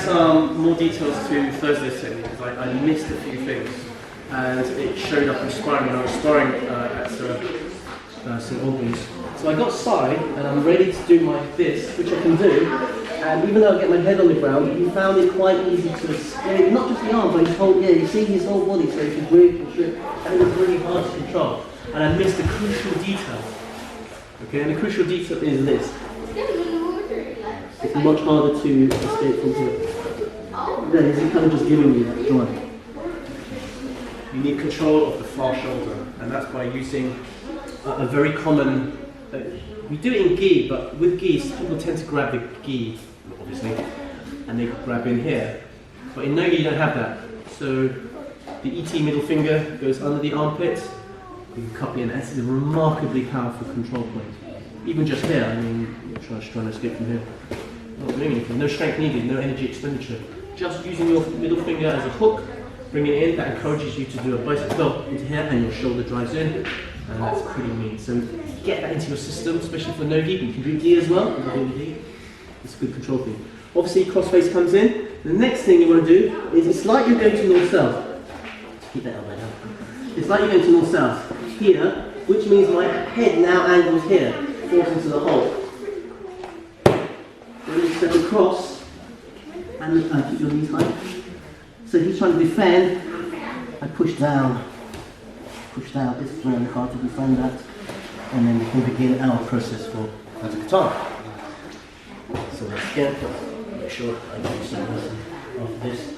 some more details to Thursday's technique because I missed a few things and it showed up in sparring when I was sparring at St. Albans. So I got side and I'm ready to do my this, which I can do, and even though I get my head on the ground, he found it quite easy to escape, not just the arm, but his whole, you see his whole body, so he could breathe and shit, and it was really hard to control. And I missed a crucial detail. Okay, and the crucial detail is this. It's much harder to escape from here. Then is it kind of just giving me that drive? You need control of the far shoulder, and that's by using a very common, we do it in gi, but with gi, people tend to grab the gi, obviously, and they grab in here. But in Nogi you don't have that. So the ET middle finger goes under the armpit, you can cup in, and it's a remarkably powerful control point. Even just here, I mean, you're trying to escape from here. Not doing anything, no strength needed, no energy expenditure. Just using your middle finger as a hook, bring it in, that encourages you to do a bicep curl into here, and your shoulder drives in. And that's pretty neat. So get that into your system, especially for Nogi. You can do gi as well. It's a good control thing. Obviously, crossface comes in. The next thing you want to do is it's like you're going to north-south. Keep that elbow down. It's like you're going to north-south here, which means my head now angles here, falls into the hole. Then you step across and keep your knees high. So he's trying to defend. I push down. Push down, it's very hard to defend that, and then we can begin our process for katagatame. So let's again, make sure I do some of this.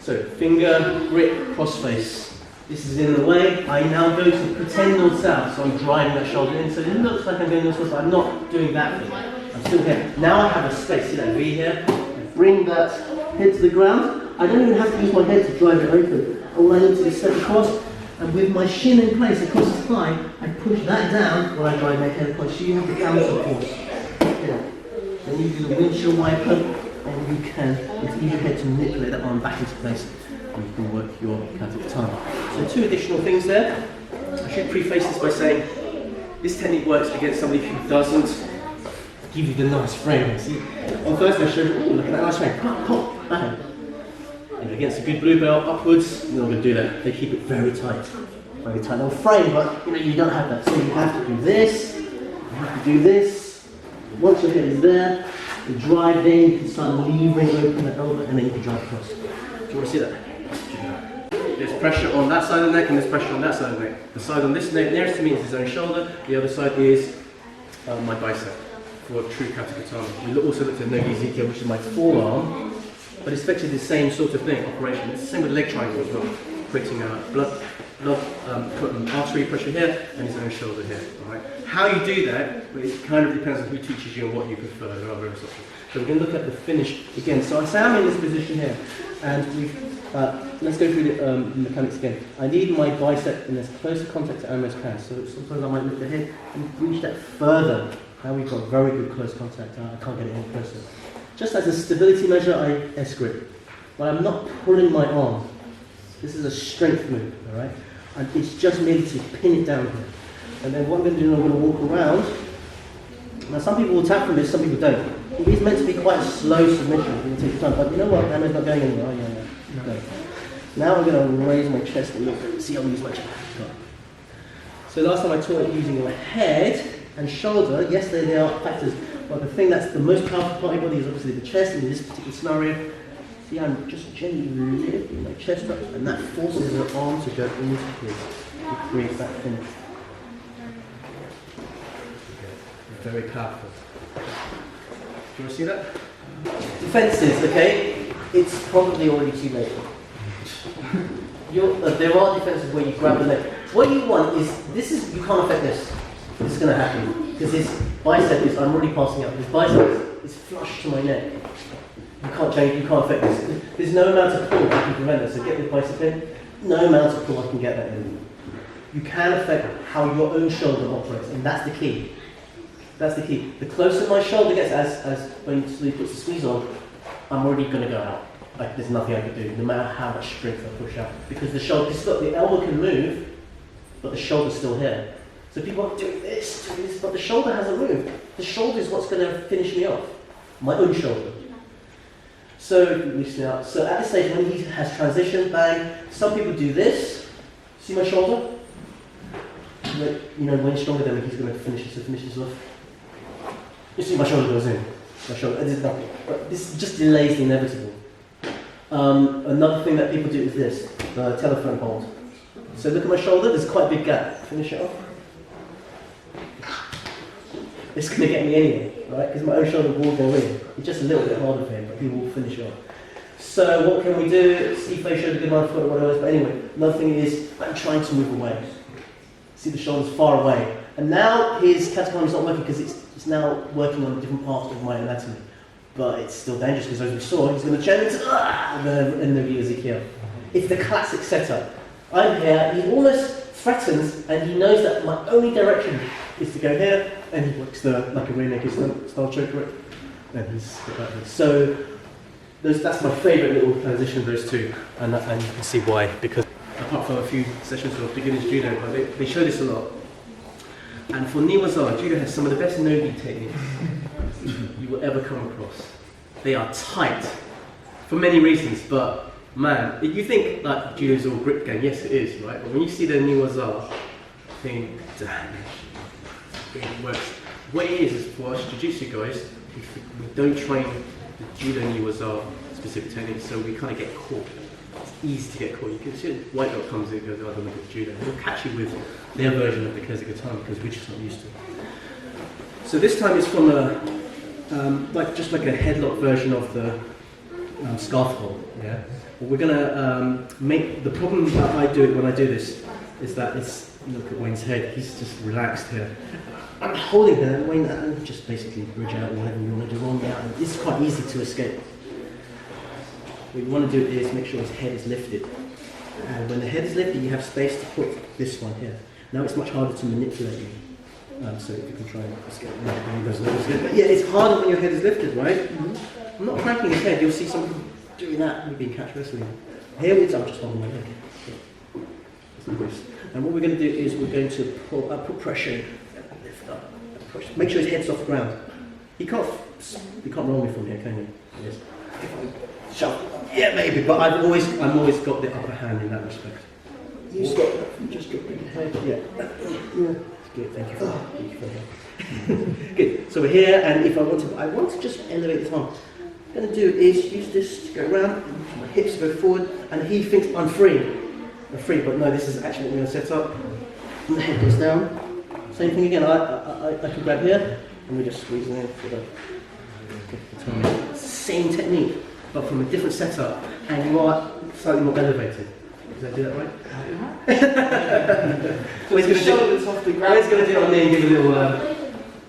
So finger, grip, crossface. This is in the way. I now go to pretend north-south, so I'm driving that shoulder in. So it looks like I'm going north-south, but I'm not doing that thing. I'm still here. Now I have a space, see that V here? I bring that head to the ground. I don't even have to use my head to drive it open. All I need to do is step across, and with my shin in place across the thigh, I push that down when I drive my head across. So you have the counter force. Yeah. Then you do the windshield wiper, and you can, use your head to manipulate that arm back into place, and you can work your katagatame. So 2 additional things there. I should preface this by saying, this technique works against somebody who doesn't give you the nice frame. See, on Thursday I showed you, look at that nice frame. Pop, pop, bang. Against a good blue belt upwards, you're not going to do that. They keep it very tight. Very tight. They'll frame, but you don't have that. So you have to do this, you have to do this. Once your head is there, you drive in, you can start levering open the elbow, and then you can drive across. Do you want to see that? There's pressure on that side of the neck, and there's pressure on that side of the neck. The side on this neck nearest to me is his own shoulder, the other side is my bicep for true katagatame. We also looked at Nogi Ezekiel, which is my forearm. But it's effectively the same sort of thing, operation. It's the same with leg triangle as well, creating blood artery pressure here and his own shoulder here. All right. How you do that, it kind of depends on who teaches you and what you prefer. There are various options. So we're going to look at the finish again. So I say I'm in this position here, and let's go through the mechanics again. I need my bicep in as close a contact to almost can. So sometimes I might lift the head and reach that further. Now we've got very good close contact. I can't get it any closer. Just as a stability measure, I S-grip. But I'm not pulling my arm. This is a strength move, all right? And it's just merely to pin it down here. And then what I'm going to do is I'm going to walk around. Now some people will tap from this, some people don't. It is meant to be quite a slow submission. It will take time. But you know what? Hammer's not going anywhere. Oh, yeah. No. Now I'm going to raise my chest and look. See, I'll use my chest. So last time I taught using my head and shoulder. Yes, they are factors. But the thing that's the most powerful part of your body is obviously the chest in this particular scenario. See, I'm just gently lifting my chest up, and that forces the arm to go into place to create that finish. Very powerful. Do you want to see that? Defenses, okay? It's probably already too late. There are defenses where you grab the leg. What you want is, you can't affect this. This is going to happen. Because this bicep is, I'm already passing out, this bicep is flush to my neck. You can't change, you can't affect this. There's no amount of pull that can prevent this. So get the bicep in, no amount of pull I can get that in. You can affect how your own shoulder operates, and that's the key. That's the key. The closer my shoulder gets, as when he puts the squeeze on, I'm already going to go out. Like there's nothing I can do, no matter how much strength I push out. Because the shoulder, the elbow can move, but the shoulder's still here. So people are doing this, but the shoulder hasn't moved. The shoulder is what's going to finish me off. My own shoulder. So loosen it up. So at this stage, when he has transition, bang. Some people do this. See my shoulder? You know, when he's stronger, then he's going to finish this off. You see, my shoulder goes in. My shoulder. This is nothing. But this just delays the inevitable. Another thing that people do is this: the telephone hold. So look at my shoulder. There's quite a big gap. Finish it off. It's going to get me anyway, right? Because my own shoulder will go in. It's just a little bit harder for him, but he will finish it off. So what can we do? Steve showed a good amount of what it was, but anyway, another thing is I'm trying to move away. See the shoulders far away. And now his katagatame is not working because it's now working on a different part of my anatomy. But it's still dangerous because as we saw, he's going to jam into and Nogi Ezekiel. It's the classic setup. I'm here, he almost threatens, and he knows that my only direction is to go here, and he works like a rear naked style choke grip. And he's like this. So that's my favourite little transition of those two, and you can see why. Because apart from a few sessions of beginners judo, but they show this a lot. And for Niwaza, judo has some of the best Nogi techniques you will ever come across. They are tight for many reasons, but man, you think like judo is all grip game. Yes, it is, right? But when you see the Niwaza, you think, damn, it works. What it is for us jiu-jitsu guys, we don't train the judo Niwaza specific techniques, so we kind of get caught. It's easy to get caught. You can see a white belt comes in and goes, I don't look at judo. They'll catch you with their version of the katagatame because we're just not used to it. So this time it's from just like a headlock version of the scarf hold. Yeah. But we're gonna make the problem that I do when I do this is that it's look at Wayne's head. He's just relaxed here. I'm holding her, and Wayne just basically bridge out whatever you want to do on the out. It's quite easy to escape. What you want to do is make sure his head is lifted. And when the head is lifted, you have space to put this one here. Now it's much harder to manipulate you. So if you can try and escape. But yeah, it's harder when your head is lifted, right? Mm-hmm. I'm not cranking his head. You'll see someone doing that. We've been catch wrestling. Here I'm just holding my leg. And what we're going to do is we're going to put pressure, lift up, push. Make sure his head's off the ground. You can't roll me from here, can you? Yes. Shove. Yeah, maybe, but I'm always got the upper hand in that respect. You stop. Just drop your head. Yeah. Good. Thank you for that. Good. So we're here, and if I want to just elevate this arm. What I'm going to do is use this to go around. My hips go forward, and he thinks I'm free. I'm free, but no. This is actually what we're going to set up. And the head goes down. Same thing again. I can grab here, and we just squeeze it in for the same technique, but from a different setup, and you are slightly more elevated. Did I do that right? With the shoulders off the ground. Where's going to do it on there and give a little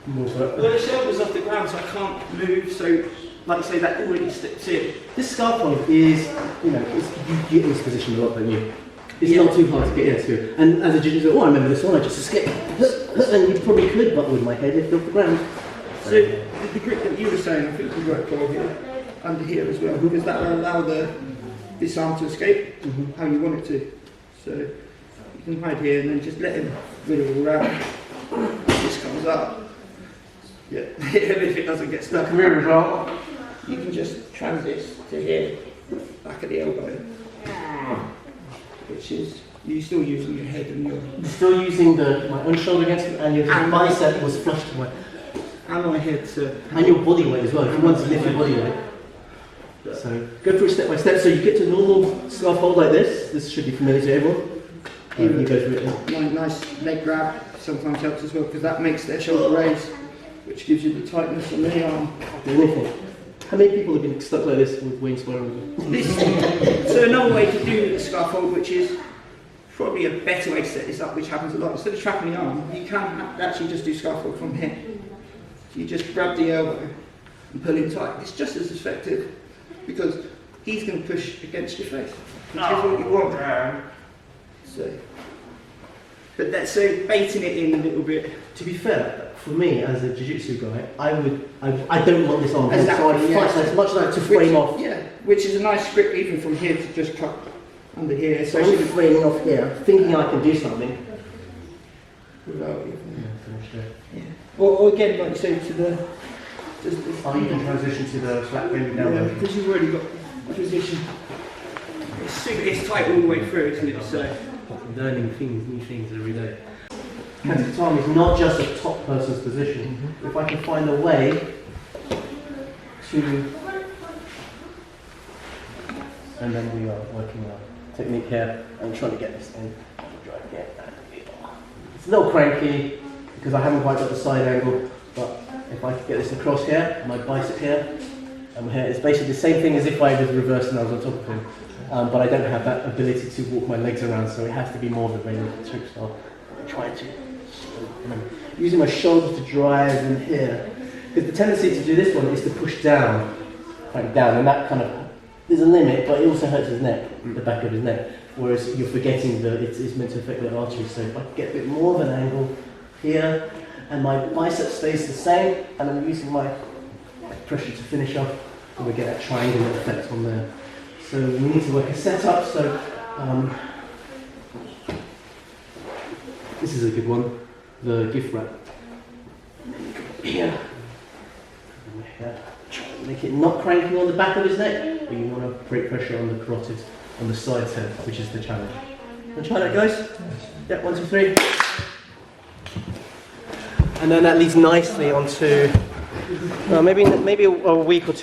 more work? Well, the shoulders off the ground, so I can't move. So, like you say, that already sticks in. This scarf hold is, you get in this position a lot, don't you? It's not too hard to get into. And as a jiu-jitsu, I remember this one, I just escaped. And you probably could, but with my head lifted off the ground. So, the grip that you were saying, I think you work well here, under here as well, because that will allow this arm to escape how you want it to. So you can hide here and then just let him wiggle around. This comes up. Yeah, if it doesn't get stuck in here as well, you can just transit to here, back of the elbow, which is you're still using your head and your. You're still using my own shoulder against it, and your bicep was flushed away. And my head to. And your body weight as well. If you want to lift your body weight. So go through it step by step. So you get to normal scarf hold like this. This should be familiar to everyone. Even you go through it. Nice leg grab sometimes helps as well because that makes their shoulder raise, which gives you the tightness on the arm. How many people have been stuck like this with Wayne swearing? So another way to do the scarf hold, which is probably a better way to set this up, which happens a lot. Instead of trapping the arm, you can actually just do scarf hold from here. So you just grab the elbow and pull him tight. It's just as effective. Because he's going to push against your face, which is what you want. But that's so baiting it in a little bit. To be fair, for me as a jiu-jitsu guy, I don't want this arm, Exactly, so I fight as much as I to frame off. Yeah, which is a nice grip even from here to just cut under here. So I'm framing off here, thinking I can do something. Without even. Yeah. Or again, like you say, to Oh, you can transition to the flat bending down. Yeah, because you've already got a position. It's tight all the way through, isn't it? So Learning things, new things every day. Katagatame is not just a top person's position. If I can find a way to, and then we are working our technique here. I'm trying to get this thing. It's a little cranky because I haven't quite got the side angle, but if I could get this across here, my bicep here, and here, it's basically the same thing as if I was reversed and I was on top of him. But I don't have that ability to walk my legs around, so it has to be more of a very trick style. I'm trying to, and I'm using my shoulders to drive in here. Because the tendency to do this one is to push down, quite down, and that kind of, there's a limit, but it also hurts his neck, the back of his neck. Whereas you're forgetting that it's meant to affect the arteries. So if I get a bit more of an angle here, and my bicep stays the same, and I'm using my pressure to finish off, and we get that triangular effect on there. So we need to work a setup. So this is a good one, the gift wrap. Here, make it not cranking on the back of his neck, but you want to break pressure on the carotid, on the sides here, which is the challenge. Want to try that, guys? Yeah, 1, 2, 3. And then that leads nicely onto maybe a week or two.